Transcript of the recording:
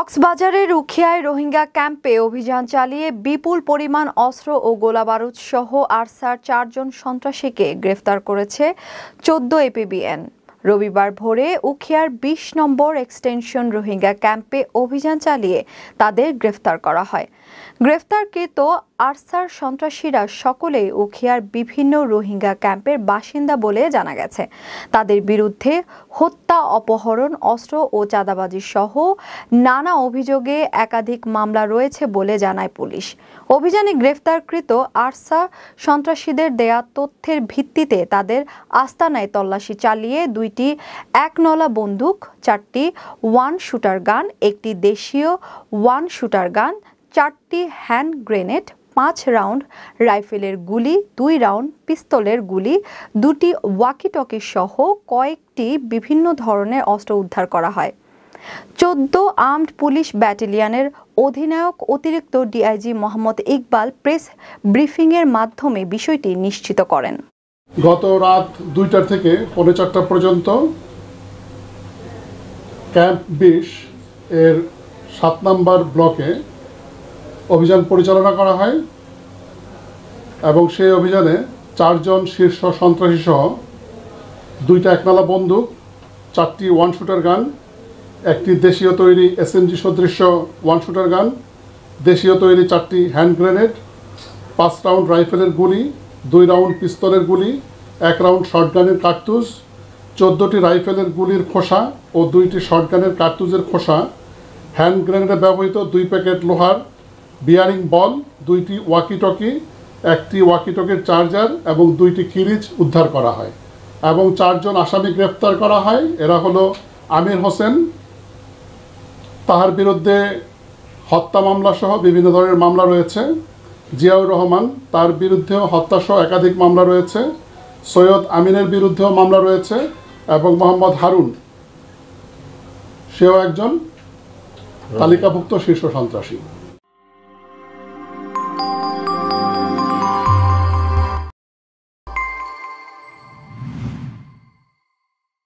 কক্সবাজারের উখিয়ায় রোহিঙ্গা ক্যাম্পে অভিযান চালিয়ে বিপুল পরিমাণ অস্ত্র ও গোলাবারুদ সহ আরসার 4 জন সন্ত্রাসীকে গ্রেফতার করেছে 14 এপিবিএন। রবিবার ভোরে উখিয়ার 20 নম্বর এক্সটেনশন রোহিঙ্গা ক্যাম্পে অভিযান চালিয়ে তাদের গ্রেফতার করা হয়। গ্রেফতারকৃত আরসার সন্ত্রাসীরা সকলেই উখিয়ার বিভিন্ন রোহিঙ্গা ক্যাম্পের বাসিন্দা বলে জানা গেছে। তাদের বিরুদ্ধে হত্যা, অপহরণ, অস্ত্র ও চাঁদাবাজি সহ নানা অভিযোগে একাধিক মামলা রয়েছে বলে জানায় পুলিশ। অভিযানে গ্রেফতারকৃত আরসা সন্ত্রাসীদের দেয়া তথ্যের ভিত্তিতে তাদের আস্তানায় তল্লাশি চালিয়ে 2টি 1নলা বন্দুক, 4টি 1 শুটার গান, 1টি দেশীয় 1 শুটার গান, 4টি হ্যান্ড গ্রেনেড, 5 রাউন্ড রাইফেলের গুলি, 2 রাউন্ড পিস্তলের গুলি, 2টি ওয়াকি-টকি সহ কয়েকটি বিভিন্ন ধরনের অস্ত্র উদ্ধার করা হয়। 14 আর্মড পুলিশ ব্যাটালিয়নের অধিনায়ক অতিরিক্ত ডিআইজি মোহাম্মদ ইকবাল প্রেস ব্রিফিংয়ের মাধ্যমে বিষয়টি নিশ্চিত করেন। গত রাত 2টা থেকে 4:45 পর্যন্ত ক্যাম্প 20 এর 7 নম্বর ব্লকে অভিযান পরিচালনা করা হয় এবং সেই অভিযানে 4 জন শীর্ষ সন্ত্রাসী সহ 2টা 1নলা বন্দুক, 4টি 1 শুটার গান, একটি দেশীয় তৈরি এসএমজি সদৃশ্য 1 শুটার গান, দেশীয় তৈরি 4টি হ্যান্ড গ্রেনেড, 5 রাউন্ড রাইফেলের গুলি, 2 রাউন্ড পিস্তলের গুলি, 1 রাউন্ড শটগানের কার্তুজ, 14টি রাইফেলের গুলির খোসা ও 2টি শটগানের কার্তুজের খোসা, হ্যান্ড গ্রেনেডে ব্যবহৃত 2 প্যাকেট লোহার বিয়ারিং বল, 2টি ওয়াকি-টকি, 1টি ওয়াকি-টকির চার্জার এবং 2টি খিরিজ উদ্ধার করা হয় এবং 4 জন আসামি গ্রেফতার করা হয়। এরা হলো আমির হোসেন, তার বিরুদ্ধে হত্যা মামলা সহ বিভিন্ন ধরনের মামলা রয়েছে। জিয়াউর রহমান, তার বিরুদ্ধেও হত্যা সহ একাধিক মামলা রয়েছে। সৈয়দ আমিনের বিরুদ্ধেও মামলা রয়েছে এবং মোহাম্মদ হারুন, সেও একজন তালিকাভুক্ত শীর্ষ সন্ত্রাসী।